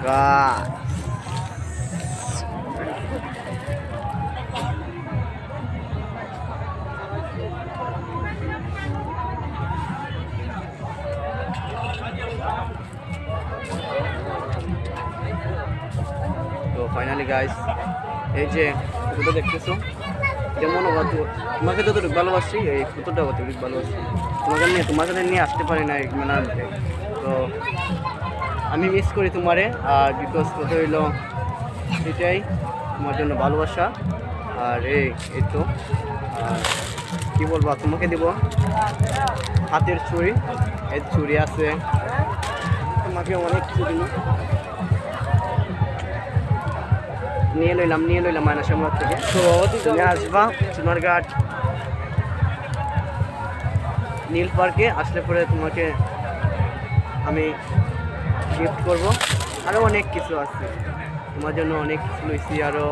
তো finally guys, এই যে ফুটোটা দেখতেছো, যেমন তোমাকে যতটুকু ভালোবাসি, এই ফুটোটা কতটুকু ভালোবাসি তোমাকে নিয়ে আসতে পারি না মেলাতে। তো আমি মিস করি তোমারে, আর বিকজ কত হইলো এটাই তোমার জন্য ভালোবাসা। আর এই তো কী বলবো, তোমাকে দিব হাতের ছুরি, এই ছুরি আছে, তোমাকে অনেক কিছু দিল, নিয়ে লইলাম মাইনাসামরাত থেকে। তুমি আসবা সোনারঘাট নীল পার্কে, আসলে পরে তোমাকে আমি গিফট করব। আরও অনেক কিছু আছে তোমার জন্য, অনেক কিছু লইছি আরও।